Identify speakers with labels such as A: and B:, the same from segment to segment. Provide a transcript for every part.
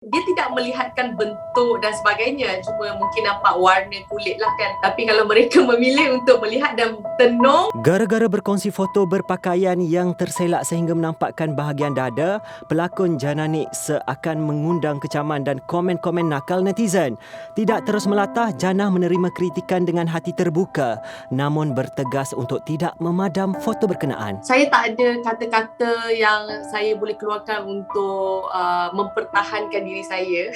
A: Dia tidak melihatkan bentuk dan sebagainya, cuma mungkin nampak warna kulit lah kan. Tapi kalau mereka memilih untuk melihat dan tenung.
B: Gara-gara berkongsi foto berpakaian yang terselak sehingga menampakkan bahagian dada, pelakon Jana Nik seakan mengundang kecaman dan komen-komen nakal netizen. Tidak terus melatah, Jana menerima kritikan dengan hati terbuka, namun bertegas untuk tidak memadam foto berkenaan.
A: Saya tak ada kata-kata yang saya boleh keluarkan untuk mempertahankan diri saya.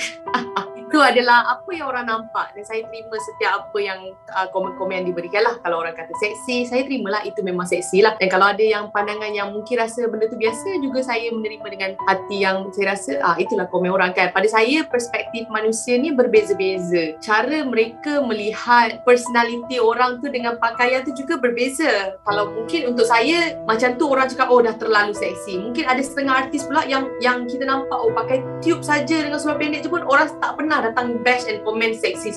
A: Itu adalah apa yang orang nampak dan saya terima setiap apa yang komen-komen yang diberikan lah. Kalau orang kata seksi, saya terimalah itu memang seksi lah. Dan kalau ada yang pandangan yang mungkin rasa benda tu biasa, juga saya menerima dengan hati yang saya rasa itulah komen orang kan. Pada saya, perspektif manusia ni berbeza-beza. Cara mereka melihat personality orang tu dengan pakaian tu juga berbeza. Kalau mungkin untuk saya, macam tu orang cakap, oh dah terlalu seksi. Mungkin ada setengah artis pula yang kita nampak, oh pakai tube saja dengan seluar pendek tu pun orang tak pernah datang bash and comment seksi.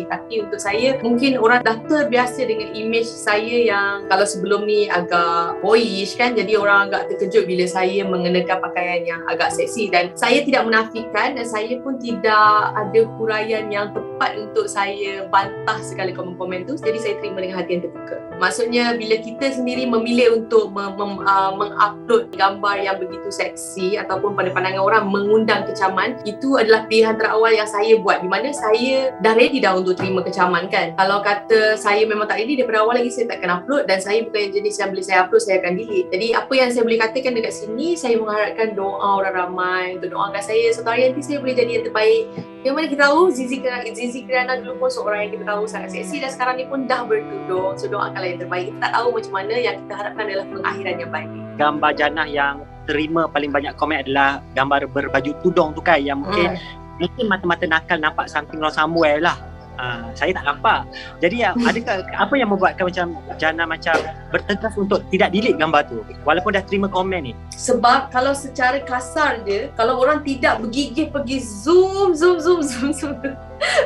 A: Tapi untuk saya, mungkin orang dah terbiasa dengan image saya yang kalau sebelum ni agak boyish kan, jadi orang agak terkejut bila saya mengenakan pakaian yang agak seksi. Dan saya tidak menafikan dan saya pun tidak ada huraian yang tepat untuk saya bantah segala komen-komen tu. Jadi saya terima dengan hati yang terbuka. Maksudnya bila kita sendiri memilih untuk mengupload gambar yang begitu seksi ataupun pada pandangan orang mengundang kecaman, itu adalah pilihan terawal yang saya buat, di mana saya dah ready dah untuk terima kecaman kan. Kalau kata saya memang tak ready, daripada awal lagi saya takkan upload, dan saya bukan jenis yang bila saya upload saya akan delete. Jadi apa yang saya boleh katakan dekat sini, saya mengharapkan doa orang ramai untuk doakan saya suatu hari nanti saya boleh jadi yang terbaik. Yang mana kita tahu Zizi Kirana dulu pun seorang yang kita tahu sangat seksi dan sekarang ni pun dah bertudung. So doakanlah yang terbaik. Kita tak tahu macam mana, yang kita harapkan adalah pengakhiran yang baik.
C: Gambar Jana yang terima paling banyak komen adalah gambar berbaju tudung tu kan, yang mungkin mata-mata nakal nampak something wrong somewhere lah. Saya tak nampak. Jadi adakah apa yang membuatkan macam Jana macam bertegas untuk tidak delete gambar tu walaupun dah terima komen ni?
A: Sebab kalau secara kasar je, kalau orang tidak bergigih pergi zoom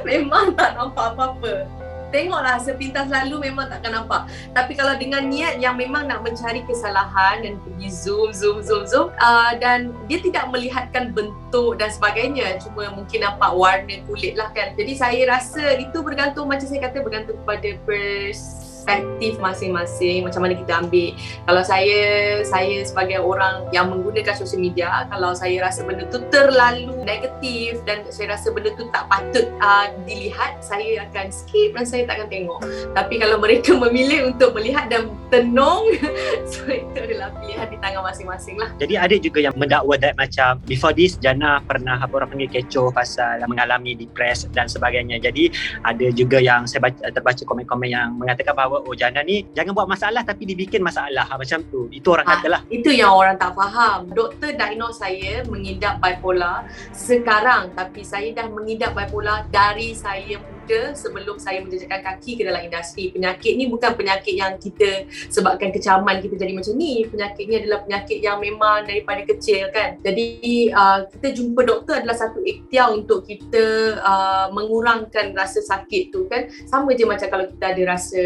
A: memang tak nampak apa-apa. Tengoklah sepintas lalu memang takkan nampak. Tapi kalau dengan niat yang memang nak mencari kesalahan dan pergi zoom dan dia tidak melihatkan bentuk dan sebagainya, cuma mungkin nampak warna kulit lah kan. Jadi saya rasa itu bergantung, macam saya kata, bergantung kepada perspektif masing-masing, macam mana kita ambil. Kalau saya sebagai orang yang menggunakan sosial media, kalau saya rasa benda tu terlalu negatif dan saya rasa benda tu tak patut dilihat, saya akan skip dan saya tak akan tengok. Tapi kalau mereka memilih untuk melihat dan tenung, so itu adalah pilihan di tangan masing-masing lah.
C: Jadi ada juga yang mendakwa that macam before this Jana pernah apa orang panggil kecoh pasal mengalami depres dan sebagainya. Jadi ada juga yang saya terbaca komen-komen yang mengatakan bahawa oh Jana ni jangan buat masalah tapi dibikin masalah macam tu. Itu orang katalah.
A: Itu yang orang tak faham. Doktor diagnose saya mengidap bipolar sekarang, tapi saya dah mengidap bipolar dari saya muda, sebelum saya menjejakkan kaki ke dalam industri. Penyakit ni bukan penyakit yang kita sebabkan kecaman kita jadi macam ni. Penyakit ni adalah penyakit yang memang daripada kecil kan. Jadi kita jumpa doktor adalah satu ikhtiar untuk kita mengurangkan rasa sakit tu kan. Sama je macam kalau kita ada rasa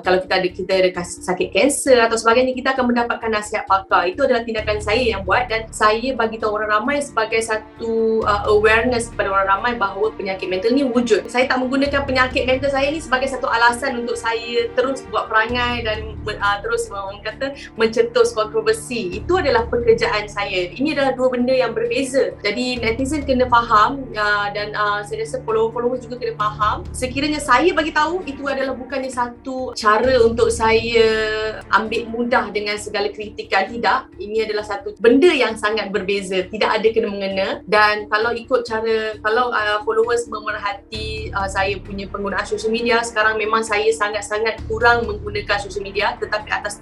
A: kalau kita ada sakit kanser atau sebagainya, kita akan mendapatkan nasihat pakar. Itu adalah tindakan saya yang buat, dan saya bagi tahu orang ramai sebagai satu awareness kepada orang ramai bahawa penyakit mental ni wujud. Saya tak menggunakan penyakit mental saya ni sebagai satu alasan untuk saya terus buat perangai dan terus mencetus kontroversi. Itu adalah pekerjaan saya. Ini adalah dua benda yang berbeza. Jadi netizen kena faham, dan saya rasa follower-follower juga kena faham. Sekiranya saya bagi tahu, itu adalah bukannya satu cara untuk saya ambil mudah dengan segala kritikan. Tidak. Ini adalah satu benda yang sangat berbeza. Tidak ada kena-mengena. Dan kalau ikut cara, kalau followers memerhati saya punya penggunaan sosial media, sekarang memang saya sangat-sangat kurang menggunakan sosial media, tetapi atas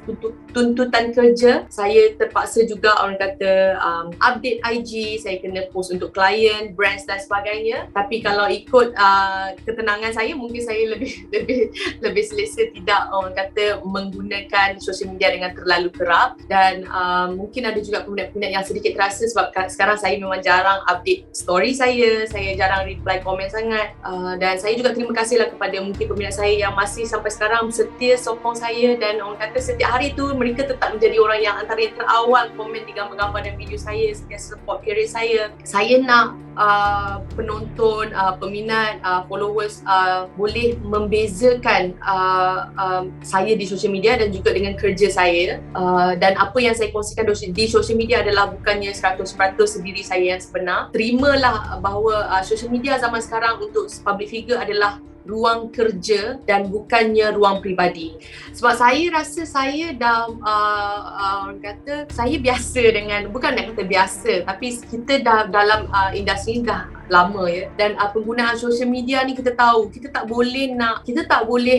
A: tuntutan kerja, saya terpaksa juga orang kata update IG, saya kena post untuk klien, brands dan sebagainya. Tapi kalau ikut ketenangan saya, mungkin saya lebih selesa tidak orang kata menggunakan sosial media dengan terlalu kerap. Dan mungkin ada juga peminat-peminat yang sedikit terasa sebab sekarang saya memang jarang update story saya jarang reply komen sangat, dan saya juga terima kasihlah kepada mungkin peminat saya yang masih sampai sekarang setia sokong saya, dan orang kata setiap hari tu mereka tetap menjadi orang yang antara yang terawal komen di gambar-gambar dan video saya, setia support career saya. Saya nak penonton, peminat, followers boleh membezakan saya di social media dan juga dengan kerja saya, dan apa yang saya kongsikan di social media adalah bukannya 100% diri saya yang sebenar. Terimalah bahawa social media zaman sekarang untuk public figure adalah ruang kerja dan bukannya ruang peribadi. Sebab saya rasa saya dah orang kata saya biasa dengan, bukan nak kata biasa, tapi kita dah dalam industri ni dah lama ya, dan penggunaan social media ni kita tahu kita tak boleh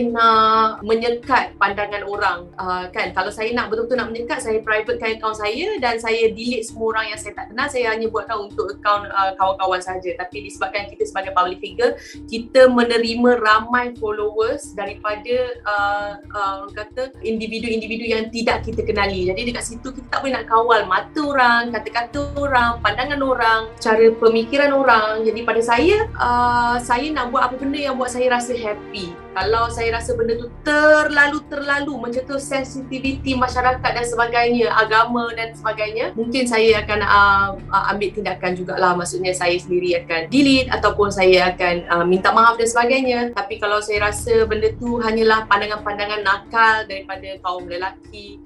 A: nak menyekat pandangan orang, kan. Kalau saya nak betul-betul nak menyekat, saya privatekan akaun saya dan saya delete semua orang yang saya tak kenal. Saya hanya buatkan untuk akaun kawan-kawan saja. Tapi disebabkan kita sebagai public figure, kita menerima ramai followers daripada orang kata individu-individu yang tidak kita kenali. Jadi dekat situ kita tak boleh nak kawal mata orang, kata-kata orang, pandangan orang, cara pemikiran orang. Jadi pada saya nak buat apa benda yang buat saya rasa happy. Kalau saya rasa benda tu terlalu mencetus sensitiviti masyarakat dan sebagainya, agama dan sebagainya, mungkin saya akan ambil tindakan jugalah. Maksudnya saya sendiri akan delete ataupun saya akan minta maaf dan sebagainya. Tapi kalau saya rasa benda tu hanyalah pandangan-pandangan nakal daripada kaum lelaki,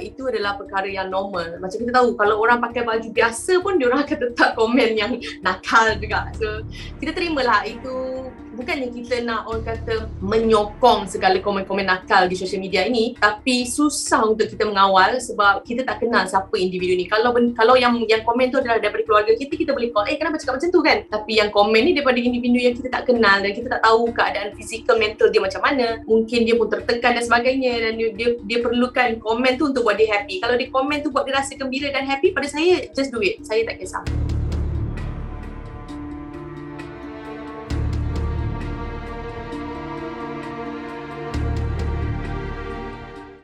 A: itu adalah perkara yang normal. Macam kita tahu, kalau orang pakai baju biasa pun diorang akan tetap komen yang nakal juga. So kita terimalah itu. Bukannya kita nak orang kata menyokong segala komen-komen nakal di social media ini, tapi susah untuk kita mengawal sebab kita tak kenal siapa individu ni. Kalau yang komen tu adalah daripada keluarga kita, kita boleh call, kenapa cakap macam tu kan? Tapi yang komen ni daripada individu yang kita tak kenal dan kita tak tahu keadaan fizikal, mental dia macam mana. Mungkin dia pun tertekan dan sebagainya, dan dia perlukan komen tu untuk buat dia happy. Kalau dia komen tu buat dia rasa gembira dan happy, pada saya just do it. Saya tak kisah.